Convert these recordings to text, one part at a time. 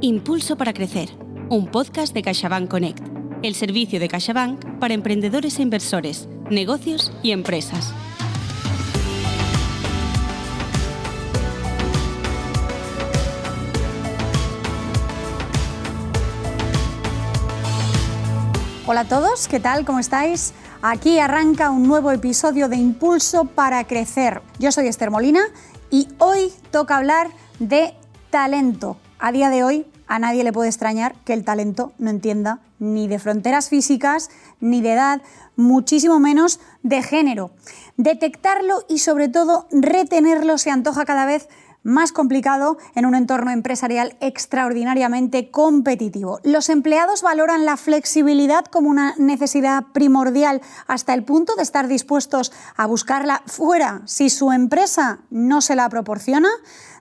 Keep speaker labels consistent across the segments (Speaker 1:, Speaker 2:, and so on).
Speaker 1: Impulso para crecer, un podcast de CaixaBank Connect, el servicio de CaixaBank para emprendedores e inversores, negocios y empresas.
Speaker 2: Hola a todos, ¿qué tal? ¿Cómo estáis? Aquí arranca un nuevo episodio de Impulso para crecer. Yo soy Esther Molina y hoy toca hablar de talento. A día de hoy a nadie le puede extrañar que el talento no entienda ni de fronteras físicas, ni de edad, muchísimo menos de género. Detectarlo y sobre todo retenerlo se antoja cada vez más complicado en un entorno empresarial extraordinariamente competitivo. Los empleados valoran la flexibilidad como una necesidad primordial hasta el punto de estar dispuestos a buscarla fuera si su empresa no se la proporciona.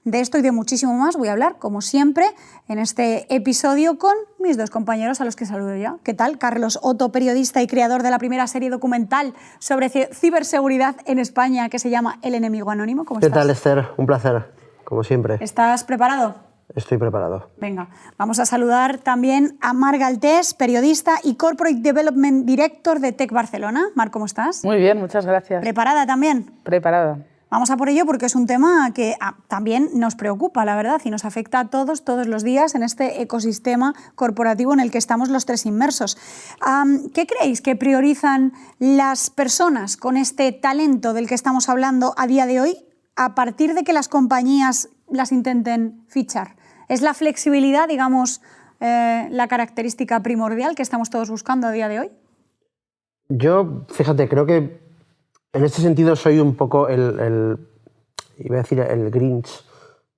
Speaker 2: De esto y de muchísimo más voy a hablar, como siempre, en este episodio con mis dos compañeros a los que saludo ya. ¿Qué tal? Carlos Otto, periodista y creador de la primera serie documental sobre ciberseguridad en España que se llama El enemigo anónimo. ¿Cómo estás?
Speaker 3: ¿Qué tal, Esther? Un placer. Como siempre.
Speaker 2: ¿Estás preparado?
Speaker 3: Estoy preparado.
Speaker 2: Venga, vamos a saludar también a Marc Galtés, periodista y Corporate Development Director de Tech Barcelona. Marc, ¿cómo estás?
Speaker 4: Muy bien, muchas gracias.
Speaker 2: ¿Preparada también?
Speaker 4: Preparada.
Speaker 2: Vamos a por ello porque es un tema que también nos preocupa, la verdad, y nos afecta a todos los días en este ecosistema corporativo en el que estamos los tres inmersos. ¿Qué creéis que priorizan las personas con este talento del que estamos hablando a día de hoy a partir de que las compañías las intenten fichar? ¿Es la flexibilidad, digamos, la característica primordial que estamos todos buscando a día de hoy?
Speaker 3: Yo, fíjate, creo que en este sentido soy un poco iba a decir el Grinch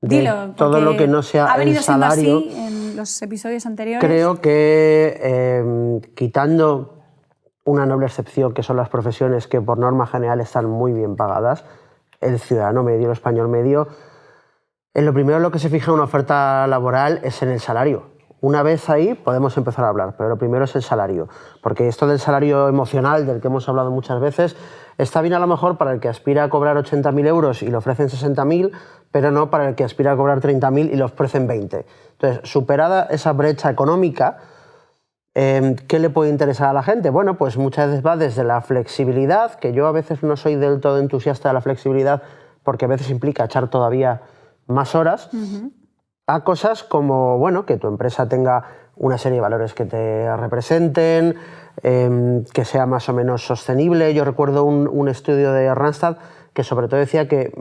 Speaker 3: de
Speaker 2: Dilo,
Speaker 3: todo lo que no sea el salario.
Speaker 2: Así en los episodios anteriores.
Speaker 3: Creo que quitando una noble excepción que son las profesiones que por norma general están muy bien pagadas, el ciudadano medio, el español medio, en lo primero en lo que se fija en una oferta laboral es en el salario. Una vez ahí podemos empezar a hablar, pero lo primero es el salario, porque esto del salario emocional, del que hemos hablado muchas veces, está bien a lo mejor para el que aspira a cobrar 80.000 euros y le ofrecen 60.000, pero no para el que aspira a cobrar 30.000 y le ofrecen 20. Entonces, superada esa brecha económica, ¿qué le puede interesar a la gente? Bueno, pues muchas veces va desde la flexibilidad, que yo a veces no soy del todo entusiasta de la flexibilidad porque a veces implica echar todavía más horas, a cosas como, bueno, que tu empresa tenga una serie de valores que te representen, que sea más o menos sostenible. Yo recuerdo un estudio de Randstad que sobre todo decía que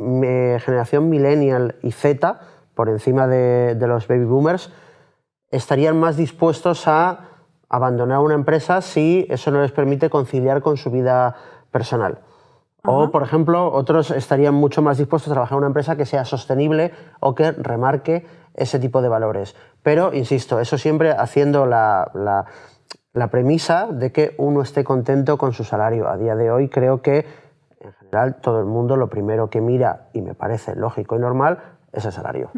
Speaker 3: generación millennial y Z, por encima de los baby boomers, estarían más dispuestos a abandonar una empresa si eso no les permite conciliar con su vida personal. O, por ejemplo, otros estarían mucho más dispuestos a trabajar en una empresa que sea sostenible o que remarque ese tipo de valores. Pero, insisto, eso siempre haciendo la premisa de que uno esté contento con su salario. A día de hoy creo que, en general, todo el mundo lo primero que mira, y me parece lógico y normal, es el salario.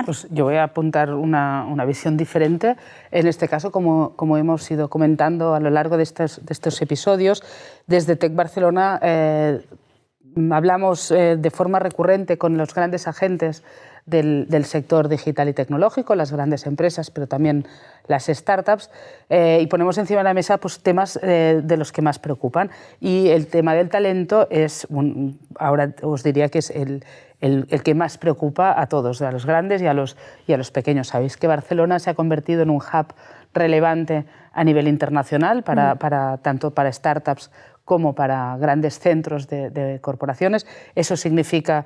Speaker 4: Pues yo voy a apuntar una visión diferente. En este caso, como hemos ido comentando a lo largo de estos episodios, desde Tech Barcelona hablamos de forma recurrente con los grandes agentes del sector digital y tecnológico, las grandes empresas, pero también las startups, y ponemos encima de la mesa pues, temas de los que más preocupan. Y el tema del talento es, ahora os diría que es el que más preocupa a todos, a los grandes y a los pequeños. Sabéis que Barcelona se ha convertido en un hub relevante a nivel internacional, tanto para startups como para grandes centros de corporaciones. Eso significa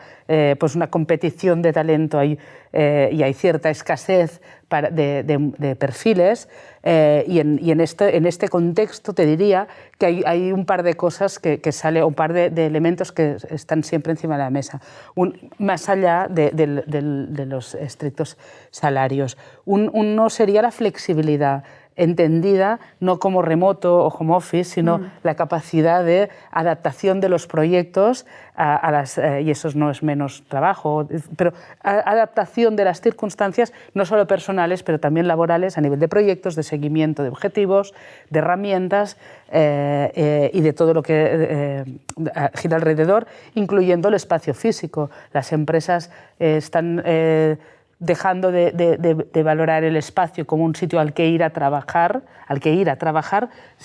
Speaker 4: pues una competición de talento y hay cierta escasez de perfiles. Y en este contexto te diría que hay un par de cosas que sale, un par de elementos que están siempre encima de la mesa, más allá de los estrictos salarios. Uno sería la flexibilidad, entendida no como remoto o home office, sino la capacidad de adaptación de los proyectos y eso no es menos trabajo, pero adaptación de las circunstancias, no solo personales, pero también laborales, a nivel de proyectos, de seguimiento de objetivos, de herramientas y de todo lo que gira alrededor, incluyendo el espacio físico. Las empresas están dejando de valorar el espacio como un sitio al que ir a trabajar,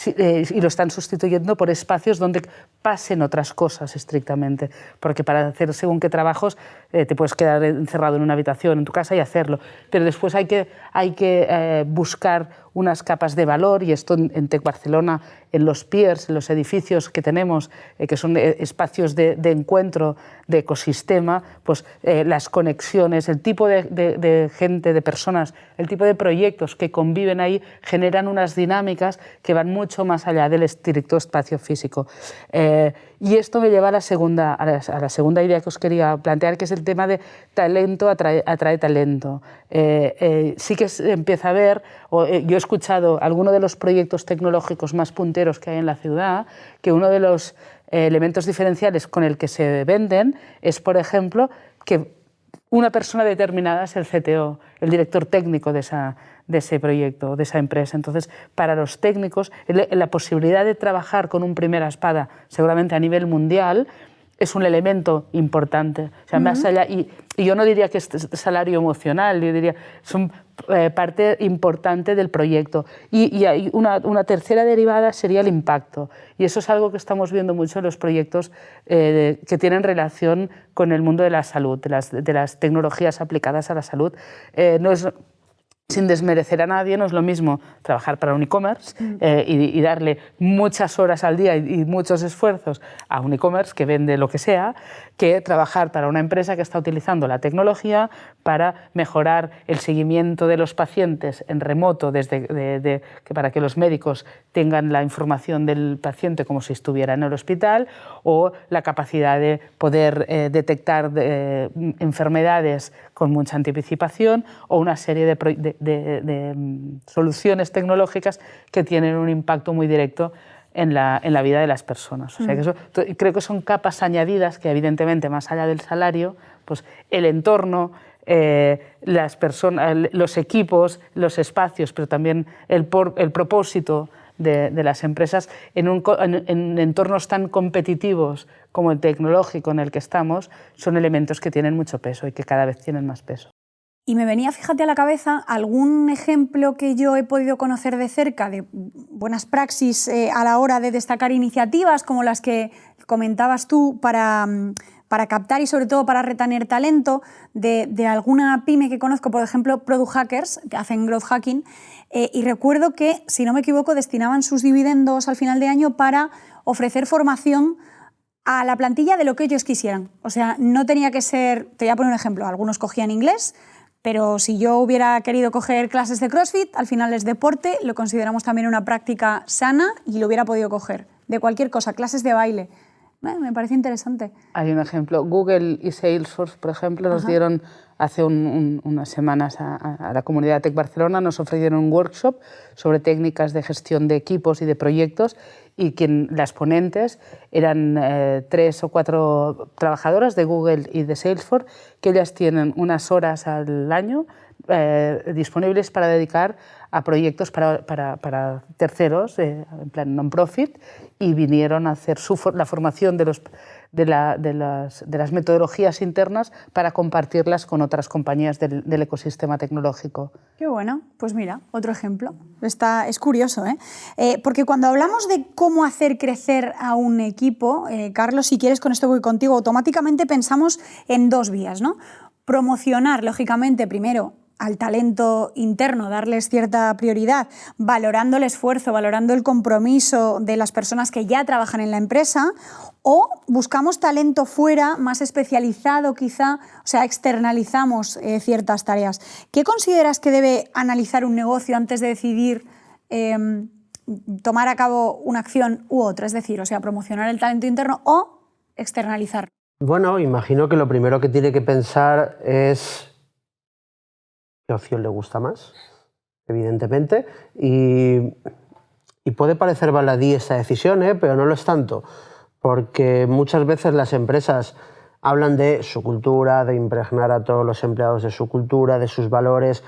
Speaker 4: y lo están sustituyendo por espacios donde pasen otras cosas estrictamente, porque para hacer según qué trabajos te puedes quedar encerrado en una habitación en tu casa y hacerlo, pero después hay que buscar unas capas de valor, y esto en Tec Barcelona, en los piers, en los edificios que tenemos, que son espacios de encuentro, de ecosistema, pues las conexiones, el tipo de gente, de personas, el tipo de proyectos que conviven ahí generan unas dinámicas que van mucho más allá del estricto espacio físico. Y esto me lleva a la segunda idea que os quería plantear, que es el tema de talento atrae talento. Sí que se empieza a ver, yo he escuchado algunos de los proyectos tecnológicos más punteros que hay en la ciudad, que uno de los elementos diferenciales con el que se venden es, por ejemplo, que una persona determinada es el CTO, el director técnico de ese proyecto, de esa empresa. Entonces, para los técnicos, la posibilidad de trabajar con un primera espada, seguramente a nivel mundial, es un elemento importante. O sea, más allá, y yo no diría que es salario emocional, yo diría son parte importante del proyecto. Y hay una tercera derivada sería el impacto. Y eso es algo que estamos viendo mucho en los proyectos que tienen relación con el mundo de la salud, de las tecnologías aplicadas a la salud. No es, sin desmerecer a nadie, no es lo mismo trabajar para un e-commerce y darle muchas horas al día y muchos esfuerzos a un e-commerce que vende lo que sea, que trabajar para una empresa que está utilizando la tecnología para mejorar el seguimiento de los pacientes en remoto, para que los médicos tengan la información del paciente como si estuviera en el hospital, o la capacidad de poder detectar enfermedades con mucha anticipación, o una serie de soluciones tecnológicas que tienen un impacto muy directo en la vida de las personas. O sea, que eso, creo que son capas añadidas que, evidentemente, más allá del salario, pues el entorno, las personas, los equipos, los espacios, pero también el propósito de las empresas en entornos tan competitivos como el tecnológico en el que estamos, son elementos que tienen mucho peso y que cada vez tienen más peso.
Speaker 2: Y me venía, fíjate, a la cabeza algún ejemplo que yo he podido conocer de cerca de buenas praxis a la hora de destacar iniciativas como las que comentabas tú para captar y sobre todo para retener talento de alguna pyme que conozco, por ejemplo, Product Hackers, que hacen growth hacking, y recuerdo que, si no me equivoco, destinaban sus dividendos al final de año para ofrecer formación a la plantilla de lo que ellos quisieran. O sea, no tenía que ser, te voy a poner un ejemplo, algunos cogían inglés, pero si yo hubiera querido coger clases de CrossFit, al final es deporte, lo consideramos también una práctica sana y lo hubiera podido coger. De cualquier cosa, clases de baile. Me parece interesante.
Speaker 4: Hay un ejemplo. Google y Salesforce, por ejemplo, nos dieron hace unas semanas a la comunidad de Tec Barcelona, nos ofrecieron un workshop sobre técnicas de gestión de equipos y de proyectos, y las ponentes eran 3 o 4 trabajadoras de Google y de Salesforce, que ellas tienen unas horas al año disponibles para dedicar a proyectos para terceros, en plan non-profit, y vinieron a hacer la formación de las metodologías internas para compartirlas con otras compañías del ecosistema tecnológico.
Speaker 2: Qué bueno, pues mira, otro ejemplo. Es curioso, porque cuando hablamos de cómo hacer crecer a un equipo, Carlos, si quieres, con esto voy contigo, automáticamente pensamos en dos vías, ¿no? Promocionar, lógicamente, primero al talento interno, darles cierta prioridad, valorando el esfuerzo, valorando el compromiso de las personas que ya trabajan en la empresa, o buscamos talento fuera, más especializado quizá, o sea, externalizamos ciertas tareas. ¿Qué consideras que debe analizar un negocio antes de decidir tomar a cabo una acción u otra? Es decir, o sea, promocionar el talento interno o externalizar.
Speaker 3: Bueno, imagino que lo primero que tiene que pensar es qué opción le gusta más, evidentemente, y puede parecer baladí esa decisión, pero no lo es tanto, porque muchas veces las empresas hablan de su cultura, de impregnar a todos los empleados de su cultura, de sus valores,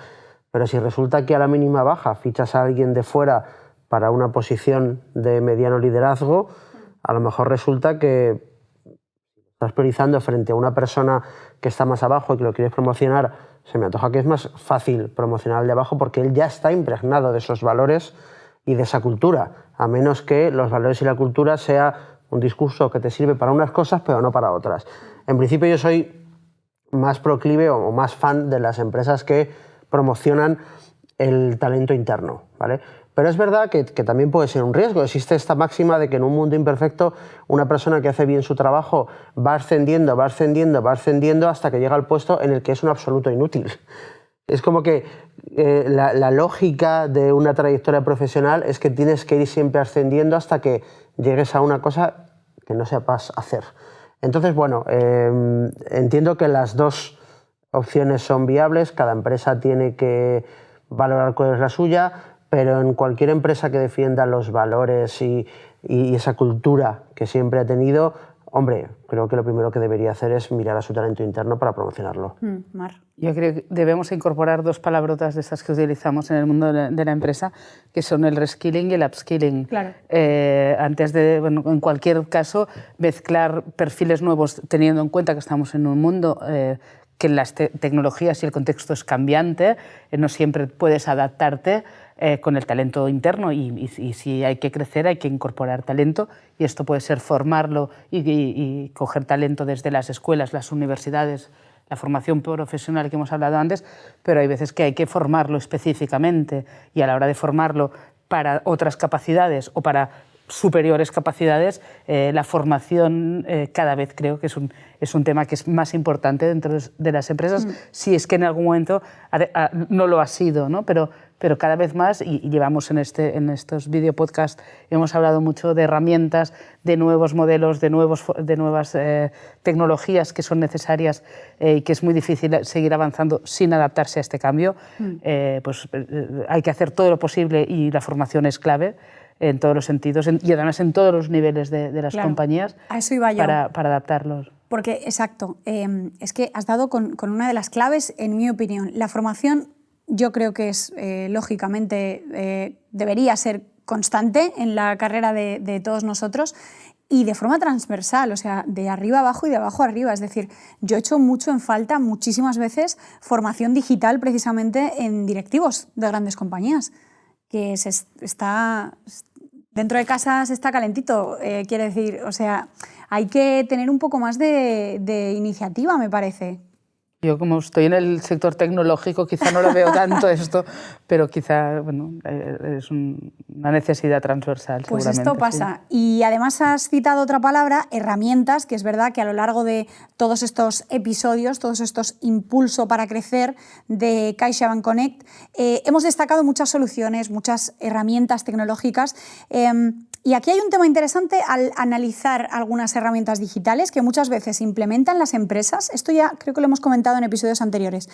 Speaker 3: pero si resulta que a la mínima baja fichas a alguien de fuera para una posición de mediano liderazgo, a lo mejor resulta que estás priorizando frente a una persona que está más abajo y que lo quieres promocionar se me antoja que es más fácil promocionar al de abajo porque él ya está impregnado de esos valores y de esa cultura, a menos que los valores y la cultura sea un discurso que te sirve para unas cosas pero no para otras. En principio yo soy más proclive o más fan de las empresas que promocionan el talento interno, ¿vale? Pero es verdad que también puede ser un riesgo. Existe esta máxima de que en un mundo imperfecto una persona que hace bien su trabajo va ascendiendo, va ascendiendo, va ascendiendo hasta que llega al puesto en el que es un absoluto inútil. Es como que la lógica de una trayectoria profesional es que tienes que ir siempre ascendiendo hasta que llegues a una cosa que no sepas hacer. Entonces, bueno, entiendo que las dos opciones son viables, cada empresa tiene que valorar cuál es la suya, pero en cualquier empresa que defienda los valores y esa cultura que siempre ha tenido, hombre, creo que lo primero que debería hacer es mirar a su talento interno para promocionarlo.
Speaker 2: Mar.
Speaker 4: Yo creo que debemos incorporar dos palabrotas de estas que utilizamos en el mundo de la empresa, que son el reskilling y el upskilling.
Speaker 2: Claro.
Speaker 4: Antes de, bueno, en cualquier caso, mezclar perfiles nuevos, teniendo en cuenta que estamos en un mundo que las tecnologías y el contexto es cambiante, no siempre puedes adaptarte con el talento interno y si hay que crecer hay que incorporar talento y esto puede ser formarlo y coger talento desde las escuelas, las universidades, la formación profesional que hemos hablado antes, pero hay veces que hay que formarlo específicamente y a la hora de formarlo para otras capacidades o para superiores capacidades, la formación cada vez creo que es un tema que es más importante dentro de las empresas, si es que en algún momento no lo ha sido, ¿no? Pero cada vez más, y llevamos en estos videopodcasts, hemos hablado mucho de herramientas, de nuevos modelos, de nuevas tecnologías que son necesarias y que es muy difícil seguir avanzando sin adaptarse a este cambio. Pues hay que hacer todo lo posible y la formación es clave en todos los sentidos y además en todos los niveles de las compañías.
Speaker 2: A eso iba yo.
Speaker 4: Para adaptarlos.
Speaker 2: Porque, exacto, es que has dado con una de las claves, en mi opinión. La formación yo creo que es, lógicamente, debería ser constante en la carrera de todos nosotros y de forma transversal, o sea, de arriba abajo y de abajo arriba. Es decir, yo he hecho mucho en falta, muchísimas veces, formación digital precisamente en directivos de grandes compañías, que dentro de casa se está calentito, quiere decir, o sea, hay que tener un poco más de iniciativa, me parece.
Speaker 4: Yo, como estoy en el sector tecnológico, quizá no lo veo tanto esto, pero quizá bueno, es una necesidad transversal.
Speaker 2: Pues esto pasa. Sí. Y además has citado otra palabra, herramientas, que es verdad que a lo largo de todos estos episodios, todos estos impulso para crecer de CaixaBank Connect, hemos destacado muchas soluciones, muchas herramientas tecnológicas. Y aquí hay un tema interesante al analizar algunas herramientas digitales que muchas veces implementan las empresas, esto ya creo que lo hemos comentado en episodios anteriores,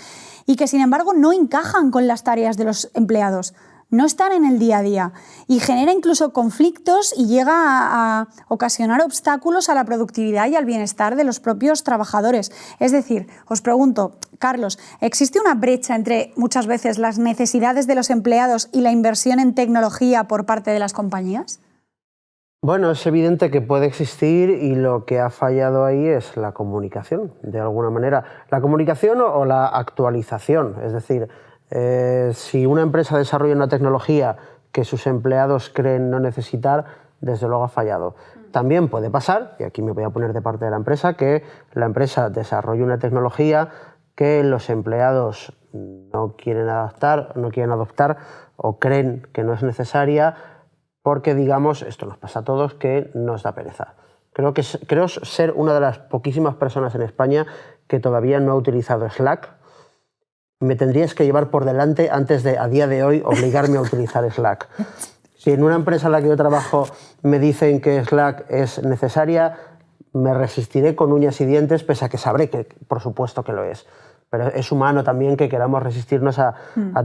Speaker 2: y que sin embargo no encajan con las tareas de los empleados, no están en el día a día y genera incluso conflictos y llega a ocasionar obstáculos a la productividad y al bienestar de los propios trabajadores. Es decir, os pregunto, Carlos, ¿existe una brecha entre muchas veces las necesidades de los empleados y la inversión en tecnología por parte de las compañías?
Speaker 3: Bueno, es evidente que puede existir y lo que ha fallado ahí es la comunicación, de alguna manera. La comunicación o la actualización, es decir, si una empresa desarrolla una tecnología que sus empleados creen no necesitar, desde luego ha fallado. También puede pasar, y aquí me voy a poner de parte de la empresa, que la empresa desarrolle una tecnología que los empleados no quieren adoptar o creen que no es necesaria, porque, digamos, esto nos pasa a todos, que nos da pereza. Creo ser una de las poquísimas personas en España que todavía no ha utilizado Slack. Me tendrías que llevar por delante antes de, a día de hoy, obligarme a utilizar Slack. Si en una empresa en la que yo trabajo me dicen que Slack es necesaria, me resistiré con uñas y dientes, pese a que sabré que, por supuesto, que lo es. Pero es humano también que queramos resistirnos a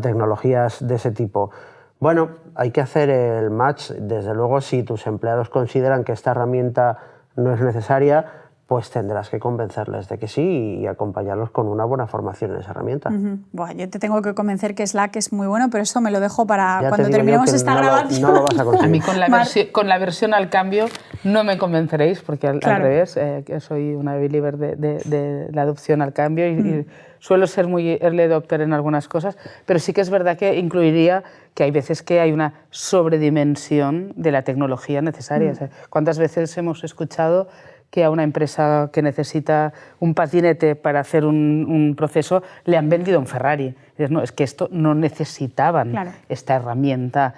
Speaker 3: tecnologías de ese tipo. Bueno, hay que hacer el match. Desde luego, si tus empleados consideran que esta herramienta no es necesaria, pues tendrás que convencerles de que sí y acompañarlos con una buena formación en esa herramienta.
Speaker 2: Buah, yo te tengo que convencer que Slack es muy bueno, pero eso me lo dejo para
Speaker 3: Ya
Speaker 2: cuando terminemos esta grabación.
Speaker 3: No lo vas a conseguir.
Speaker 4: A mí con la versión al cambio no me convenceréis, porque al revés, que soy una believer de la adopción al cambio y suelo ser muy early adopter en algunas cosas, pero sí que es verdad que incluiría que hay veces que hay una sobredimensión de la tecnología necesaria. O sea, ¿cuántas veces hemos escuchado que a una empresa que necesita un patinete para hacer un proceso le han vendido un Ferrari? No, es que esto no necesitaban esta herramienta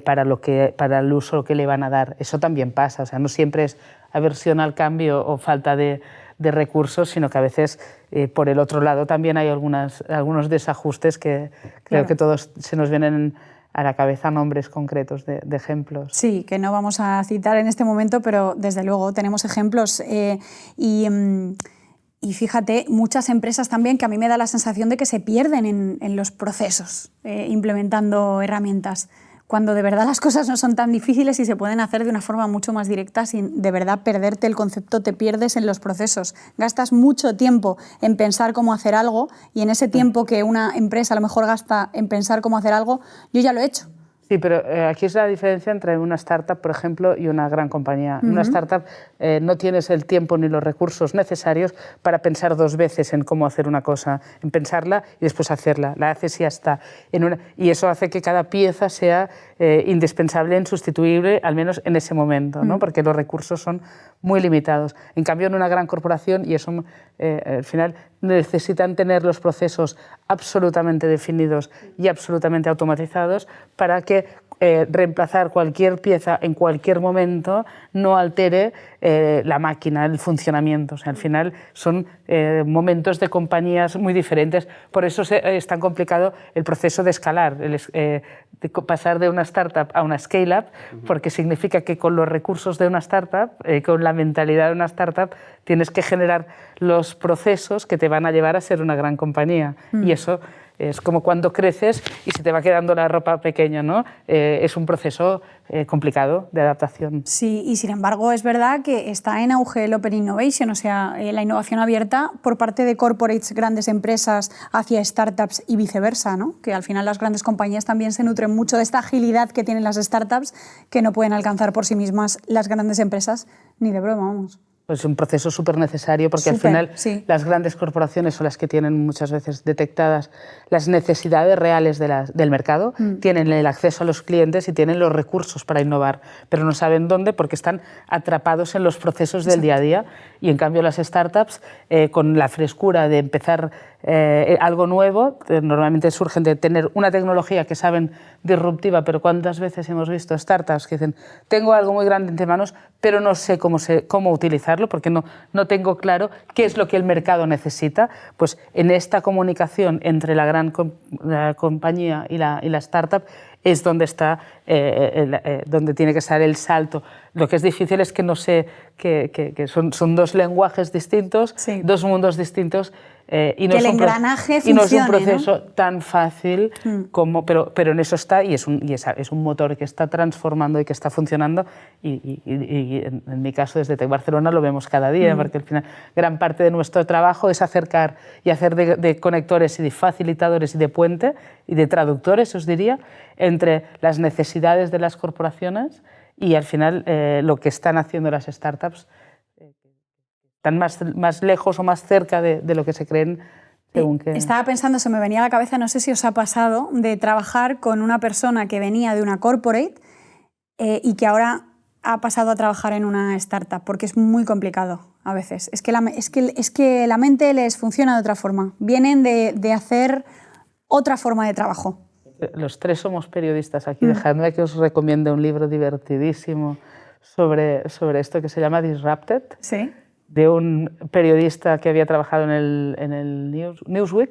Speaker 4: para el uso que le van a dar. Eso también pasa, o sea, no siempre es aversión al cambio o falta de recursos, sino que a veces por el otro lado también hay algunos desajustes que creo que todos se nos vienen a la cabeza nombres concretos de ejemplos.
Speaker 2: Sí, que no vamos a citar en este momento, pero desde luego tenemos ejemplos. Y fíjate, muchas empresas también que a mí me da la sensación de que se pierden en los procesos implementando herramientas, cuando de verdad las cosas no son tan difíciles y se pueden hacer de una forma mucho más directa sin de verdad perderte el concepto, te pierdes en los procesos. Gastas mucho tiempo en pensar cómo hacer algo y en ese tiempo que una empresa a lo mejor gasta en pensar cómo hacer algo, yo ya lo he hecho.
Speaker 4: Sí, pero aquí es la diferencia entre una startup, por ejemplo, y una gran compañía. En una startup no tienes el tiempo ni los recursos necesarios para pensar dos veces en cómo hacer una cosa, en pensarla y después hacerla. La haces y ya está. Y eso hace que cada pieza sea indispensable, insustituible, al menos en ese momento, ¿no? Porque los recursos son muy limitados. En cambio, en una gran corporación, y eso al final necesitan tener los procesos absolutamente definidos y absolutamente automatizados para que reemplazar cualquier pieza en cualquier momento no altere la máquina, el funcionamiento. O sea, al final son momentos de compañías muy diferentes. Por eso es tan complicado el proceso de escalar, de pasar de una startup a una scale-up, porque significa que con los recursos de una startup, con la mentalidad de una startup, tienes que generar los procesos que te van a llevar a ser una gran compañía. Y eso es como cuando creces y se te va quedando la ropa pequeña, ¿no? Es un proceso complicado de adaptación.
Speaker 2: Sí, y sin embargo es verdad que está en auge el Open Innovation, o sea, la innovación abierta por parte de corporates, grandes empresas, hacia startups y viceversa, ¿no? Que al final las grandes compañías también se nutren mucho de esta agilidad que tienen las startups que no pueden alcanzar por sí mismas las grandes empresas, ni de broma, vamos.
Speaker 4: Es un proceso súper necesario porque al final las grandes corporaciones son las que tienen muchas veces detectadas las necesidades reales del mercado, tienen el acceso a los clientes y tienen los recursos para innovar, pero no saben dónde porque están atrapados en los procesos del día a día. Y en cambio las startups, con la frescura de empezar algo nuevo, normalmente surgen de tener una tecnología que saben disruptiva, pero ¿cuántas veces hemos visto startups que dicen tengo algo muy grande entre manos, pero no sé cómo utilizarlo porque no tengo claro qué es lo que el mercado necesita? Pues en esta comunicación entre la gran compañía y la startup es donde está, donde tiene que estar el salto. Lo que es difícil es que no sé, que son dos lenguajes distintos, dos mundos distintos, y no,
Speaker 2: que el engranaje funcione,
Speaker 4: y no es un proceso tan fácil, pero en eso está, y es un motor que está transformando y que está funcionando, y en mi caso desde Tec Barcelona lo vemos cada día, porque al final gran parte de nuestro trabajo es acercar y hacer de conectores y de facilitadores y de puente y de traductores, os diría, entre las necesidades de las corporaciones y al final lo que están haciendo las startups, están más lejos o más cerca de lo que se creen. Según que...
Speaker 2: Estaba pensando, se me venía a la cabeza, no sé si os ha pasado, de trabajar con una persona que venía de una corporate y que ahora ha pasado a trabajar en una startup, porque es muy complicado a veces. Es que la mente les funciona de otra forma. Vienen de hacer otra forma de trabajo.
Speaker 4: Los tres somos periodistas aquí. Dejadme que os recomiende un libro divertidísimo sobre esto que se llama Disrupted, de un periodista que había trabajado en el Newsweek.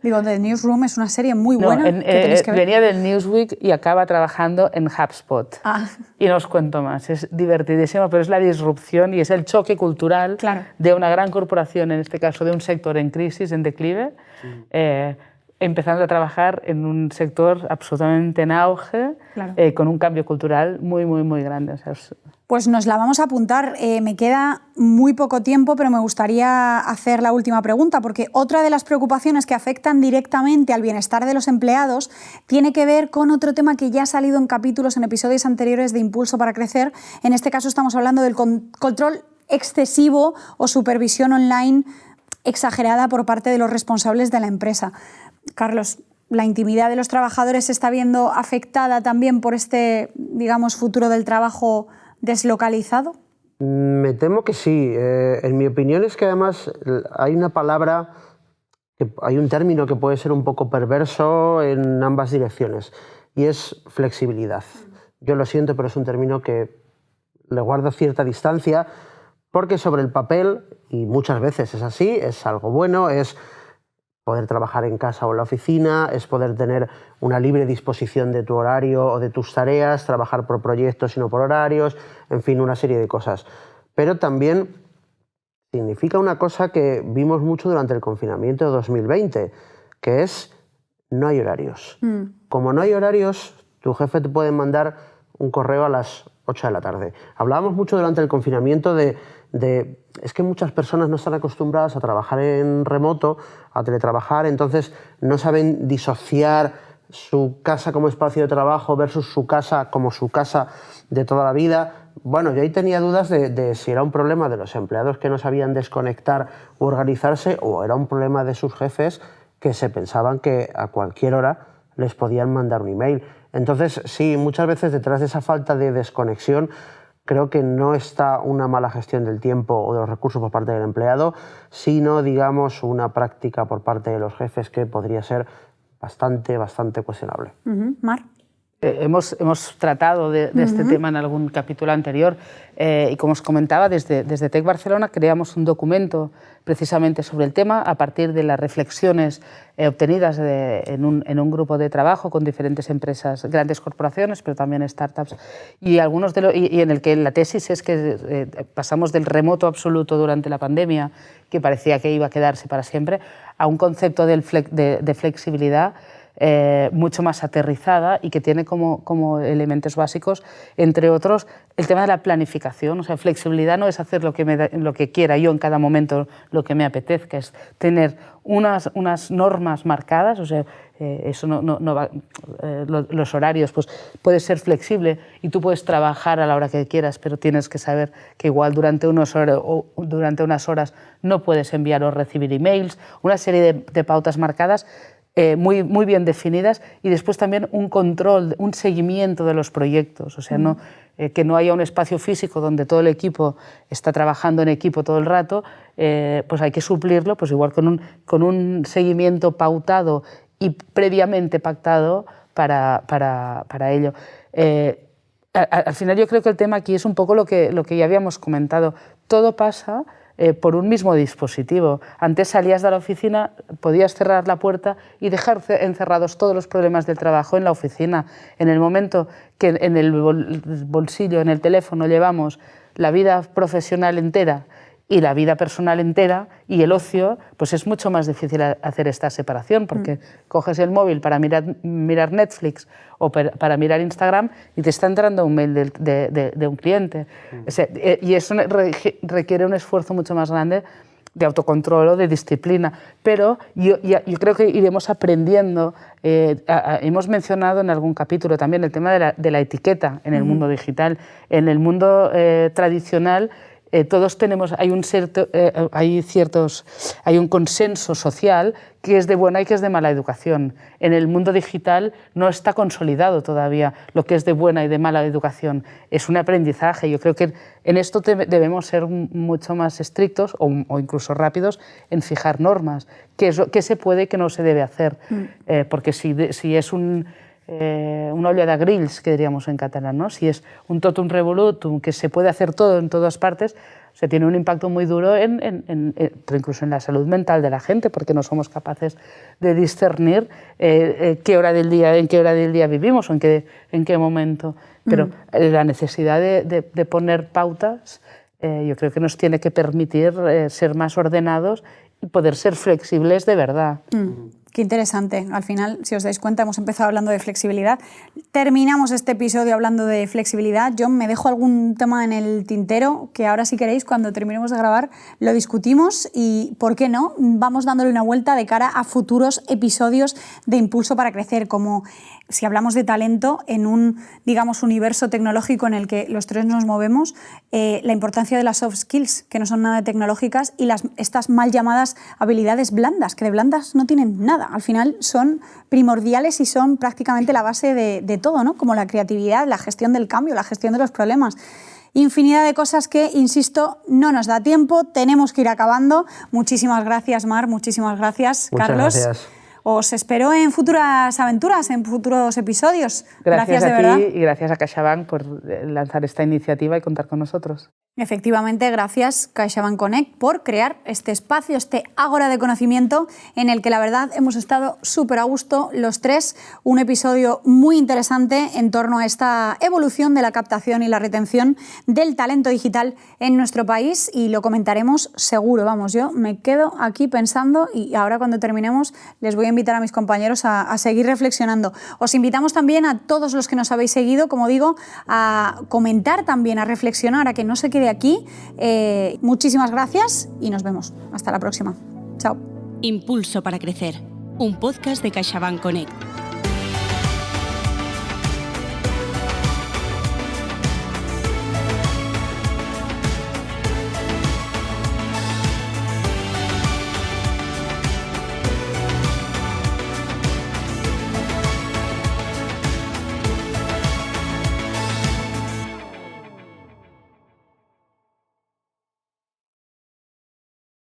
Speaker 2: Digo, The Newsroom es una serie muy buena. Que tenéis que ver.
Speaker 4: Venía del Newsweek y acaba trabajando en HubSpot. Y no os cuento más. Es divertidísimo, pero es la disrupción y es el choque cultural de una gran corporación, en este caso de un sector en crisis, en declive, empezando a trabajar en un sector absolutamente en auge, con un cambio cultural muy, muy, muy grande. O sea,
Speaker 2: Pues nos la vamos a apuntar. Me queda muy poco tiempo, pero me gustaría hacer la última pregunta, porque otra de las preocupaciones que afectan directamente al bienestar de los empleados tiene que ver con otro tema que ya ha salido en capítulos, en episodios anteriores de Impulso para Crecer. En este caso estamos hablando del control excesivo o supervisión online exagerada por parte de los responsables de la empresa. Carlos, ¿la intimidad de los trabajadores se está viendo afectada también por este, digamos, futuro del trabajo deslocalizado?
Speaker 3: Me temo que sí. En mi opinión es que además hay una palabra, hay un término que puede ser un poco perverso en ambas direcciones, y es flexibilidad. Yo lo siento, pero es un término que le guardo cierta distancia, porque sobre el papel, y muchas veces es así, es algo bueno, es poder trabajar en casa o en la oficina, es poder tener una libre disposición de tu horario o de tus tareas, trabajar por proyectos y no por horarios, en fin, una serie de cosas. Pero también significa una cosa que vimos mucho durante el confinamiento de 2020, que es no hay horarios. Como no hay horarios, tu jefe te puede mandar un correo a las 8 de la tarde. Hablábamos mucho durante el confinamiento de es que muchas personas no están acostumbradas a trabajar en remoto, a teletrabajar, entonces no saben disociar su casa como espacio de trabajo versus su casa como su casa de toda la vida. Bueno, yo ahí tenía dudas de si era un problema de los empleados que no sabían desconectar o organizarse, o era un problema de sus jefes que se pensaban que a cualquier hora les podían mandar un email. Entonces, sí, muchas veces detrás de esa falta de desconexión creo que no está una mala gestión del tiempo o de los recursos por parte del empleado, sino, digamos, una práctica por parte de los jefes que podría ser bastante cuestionable.
Speaker 2: Mar.
Speaker 4: Hemos tratado de este tema en algún capítulo anterior y, como os comentaba, desde Tec Barcelona creamos un documento precisamente sobre el tema a partir de las reflexiones obtenidas en un grupo de trabajo con diferentes empresas, grandes corporaciones, pero también startups, y en el que la tesis es que pasamos del remoto absoluto durante la pandemia, que parecía que iba a quedarse para siempre, a un concepto de flexibilidad mucho más aterrizada y que tiene como elementos básicos, entre otros, el tema de la planificación. O sea, flexibilidad no es hacer lo que quiera yo en cada momento, lo que me apetezca, es tener unas normas marcadas. O sea, eso no va, los horarios, pues puedes ser flexible y tú puedes trabajar a la hora que quieras, pero tienes que saber que igual durante unas horas no puedes enviar o recibir emails, una serie de pautas marcadas muy bien definidas, y después también un control, un seguimiento de los proyectos. O sea, que no haya un espacio físico donde todo el equipo está trabajando en equipo todo el rato, pues hay que suplirlo, pues igual con un seguimiento pautado y previamente pactado para ello. Al final yo creo que el tema aquí es un poco lo que ya habíamos comentado. Todo pasa por un mismo dispositivo. Antes salías de la oficina, podías cerrar la puerta y dejar encerrados todos los problemas del trabajo en la oficina. En el momento que en el bolsillo, en el teléfono, llevamos la vida profesional entera y la vida personal entera y el ocio, pues es mucho más difícil hacer esta separación, porque coges el móvil para mirar Netflix o para mirar Instagram y te está entrando un mail de un cliente. O sea, y eso requiere un esfuerzo mucho más grande de autocontrol o de disciplina. Pero yo creo que iremos aprendiendo. Hemos mencionado en algún capítulo también el tema de la etiqueta en el mundo digital. En el mundo tradicional, todos tenemos, hay un consenso social que es de buena y que es de mala educación. En el mundo digital no está consolidado todavía lo que es de buena y de mala educación. Es un aprendizaje. Yo creo que en esto debemos ser mucho más estrictos o incluso rápidos en fijar normas. ¿Qué se puede y qué no se debe hacer? Porque si es una olla de grills, que diríamos en catalán, ¿no? Si es un totum revolutum, que se puede hacer todo en todas partes, se tiene un impacto muy duro incluso en la salud mental de la gente, porque no somos capaces de discernir en qué hora del día vivimos o en qué momento. Pero la necesidad de poner pautas yo creo que nos tiene que permitir ser más ordenados y poder ser flexibles de verdad.
Speaker 2: Qué interesante. Al final, si os dais cuenta, hemos empezado hablando de flexibilidad. Terminamos este episodio hablando de flexibilidad. Yo me dejo algún tema en el tintero que ahora, si queréis, cuando terminemos de grabar, lo discutimos y, ¿por qué no? Vamos dándole una vuelta de cara a futuros episodios de Impulso para Crecer, como si hablamos de talento en un, digamos, universo tecnológico en el que los tres nos movemos, la importancia de las soft skills, que no son nada tecnológicas, y estas mal llamadas habilidades blandas, que de blandas no tienen nada. Al final son primordiales y son prácticamente la base de todo, ¿no? Como la creatividad, la gestión del cambio, la gestión de los problemas. Infinidad de cosas que, insisto, no nos da tiempo, tenemos que ir acabando. Muchísimas gracias, Mar, muchísimas gracias,
Speaker 3: Muchas
Speaker 2: Carlos.
Speaker 3: Gracias.
Speaker 2: Os espero en futuras aventuras, en futuros episodios.
Speaker 4: Gracias
Speaker 2: de
Speaker 4: a
Speaker 2: verdad.
Speaker 4: ti y gracias a CaixaBank por lanzar esta iniciativa y contar con nosotros.
Speaker 2: Efectivamente, gracias CaixaBank Connect por crear este espacio, este ágora de conocimiento en el que la verdad hemos estado súper a gusto los tres. Un episodio muy interesante en torno a esta evolución de la captación y la retención del talento digital en nuestro país y lo comentaremos seguro. Vamos, yo me quedo aquí pensando y ahora cuando terminemos les voy a invitar a mis compañeros a seguir reflexionando. Os invitamos también a todos los que nos habéis seguido, como digo, a comentar también, a reflexionar, a que no se quede aquí. Muchísimas gracias y nos vemos. Hasta la próxima. Chao.
Speaker 1: Impulso para Crecer, un podcast de CaixaBank Connect.